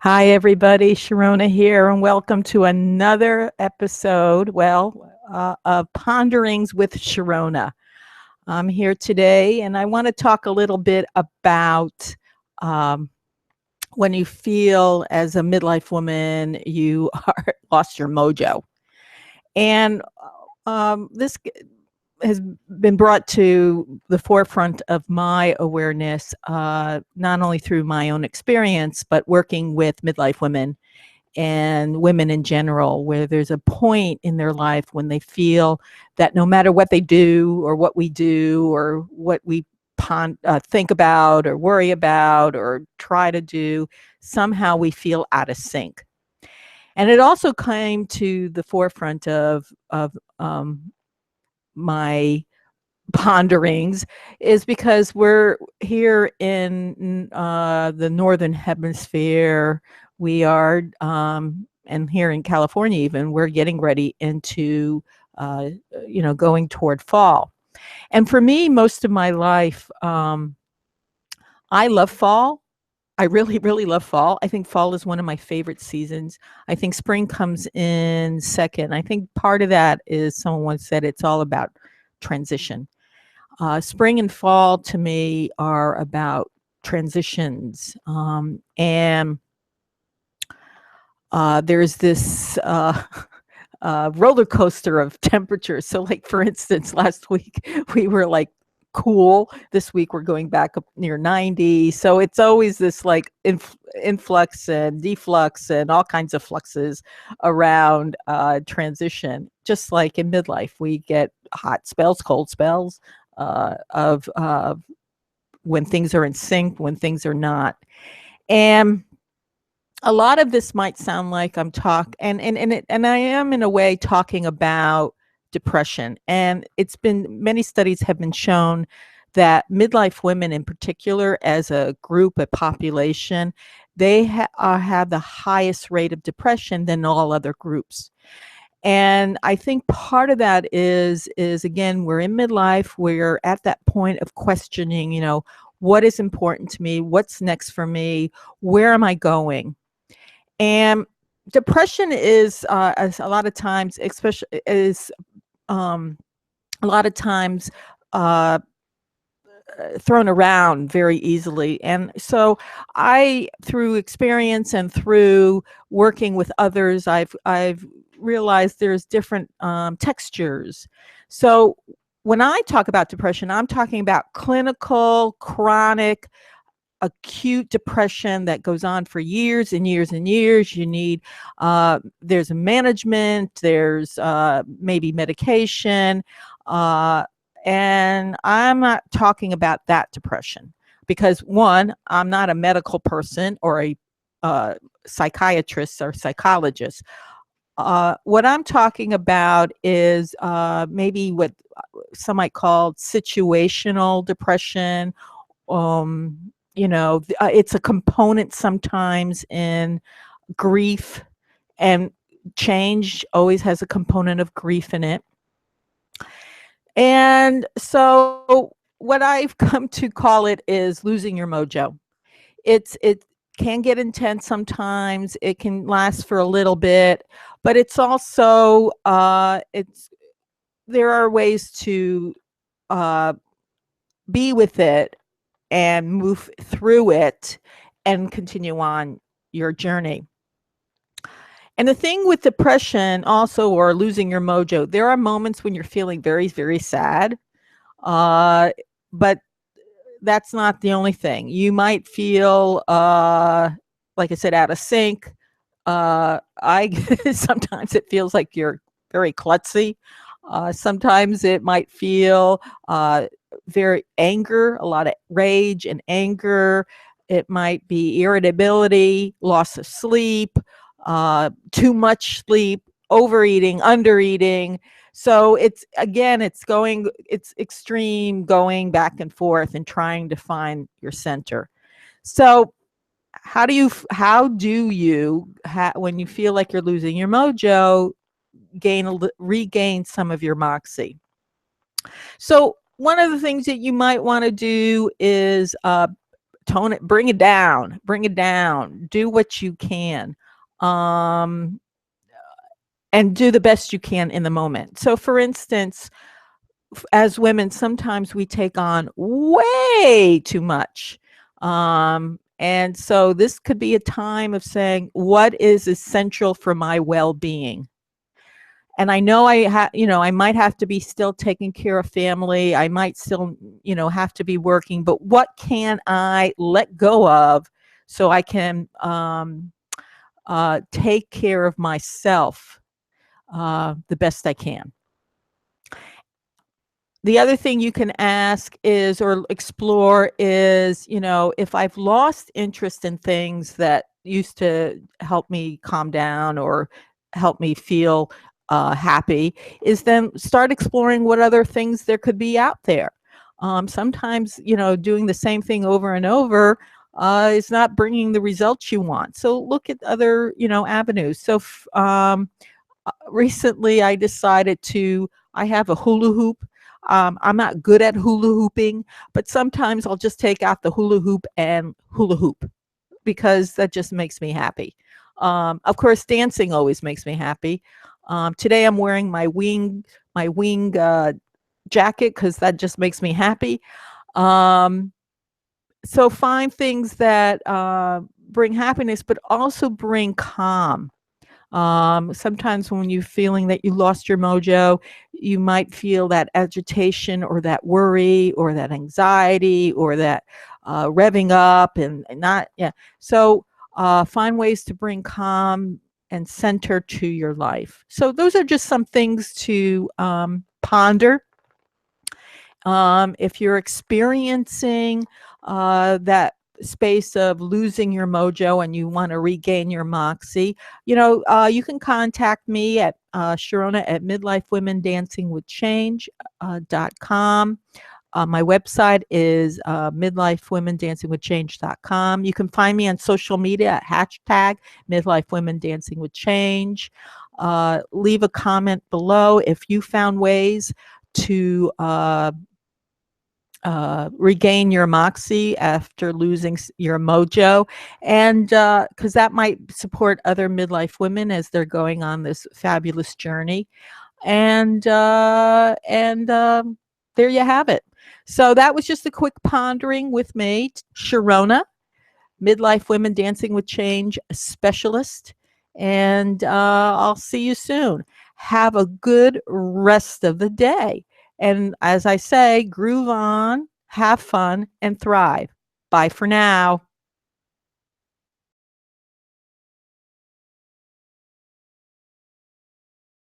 Hi, everybody. Sharona here, and welcome to another episode, of Ponderings with Sharona. I'm here today, and I want to talk a little bit about um, when you feel as a midlife woman you are lost your mojo. And this has been brought to the forefront of my awareness, not only through my own experience, but working with midlife women and women in general, where there's a point in their life when they feel that no matter what they do or what we do or what we think about or worry about or try to do, somehow we feel out of sync. And it also came to the forefront of my ponderings is because we're here in the northern hemisphere. We are, and here in California, even we're getting ready into, going toward fall. And for me, most of my life, I love fall. I really, really love fall. I think fall is one of my favorite seasons. I think spring comes in second. I think part of that is someone once said it's all about transition. Spring and fall to me are about transitions. And there's this roller coaster of temperatures. So, like, for instance, last week we were like cool. This week we're going back up near 90. So it's always this like influx and deflux and all kinds of fluxes around transition. Just like in midlife, we get hot spells, cold spells, of when things are in sync, when things are not. And a lot of this might sound like I'm and I am in a way talking about depression. And it's been many studies have been shown that midlife women in particular, as a group, a population, they have the highest rate of depression than all other groups. And I think part of that is again, we're in midlife, we're at that point of questioning, what is important to me, what's next for me, where am I going? And depression is, as a lot of times, especially is a lot of times uh, thrown around very easily. And so through experience and through working with others, I've realized there's different textures. So when I talk about depression, I'm talking about clinical, chronic, acute depression that goes on for years and years and years. You need, there's a management, there's maybe medication. And I'm not talking about that depression because, one, I'm not a medical person or a psychiatrist or psychologist. What I'm talking about is maybe what some might call situational depression. It's a component sometimes in grief, and change always has a component of grief in it. And so what I've come to call it is losing your mojo. It can get intense sometimes. It can last for a little bit, but it's also there are ways to uh, be with it and move through it and continue on your journey. And the thing with depression also, or losing your mojo, there are moments when you're feeling very, very sad. But that's not the only thing. You might feel, like I said, out of sync. I sometimes it feels like you're very klutzy. Sometimes it might feel very anger, a lot of rage and anger. It might be irritability, loss of sleep, too much sleep, overeating, undereating. So it's again, it's extreme, going back and forth and trying to find your center. So when you feel like you're losing your mojo, regain some of your moxie? So one of the things that you might want to do is tone it, bring it down, do what you can. Um, and do the best you can in the moment. So, for instance, as women, sometimes we take on way too much. And so this could be a time of saying, what is essential for my well-being? And I know I might have to be still taking care of family. I might still, have to be working, but what can I let go of so I can take care of myself the best I can? The other thing you can ask is, or explore is, if I've lost interest in things that used to help me calm down or help me feel happy, is then start exploring what other things there could be out there. Sometimes, doing the same thing over and over is not bringing the results you want. So look at other, avenues. So recently I decided I have a hula hoop. I'm not good at hula hooping, but sometimes I'll just take out the hula hoop and hula hoop because that just makes me happy. Of course, dancing always makes me happy. Today I'm wearing my wing jacket because that just makes me happy. Um, so find things that bring happiness, but also bring calm. Sometimes when you're feeling that you lost your mojo, you might feel that agitation or that worry or that anxiety or that revving up and not, yeah. So find ways to bring calm and center to your life. So those are just some things to ponder. If you're experiencing that space of losing your mojo and you want to regain your moxie, you can contact me at Sharona at MidLife Women Dancing with Change.com. My website is midlifewomendancingwithchange.com. You can find me on social media at hashtag Midlife Women Dancing with Change. Leave a comment below if you found ways to regain your moxie after losing your mojo, and because that might support other midlife women as they're going on this fabulous journey. And there you have it. So that was just a quick pondering with me, Sharona, Midlife Women Dancing with Change specialist. And I'll see you soon. Have a good rest of the day. And as I say, groove on, have fun, and thrive. Bye for now.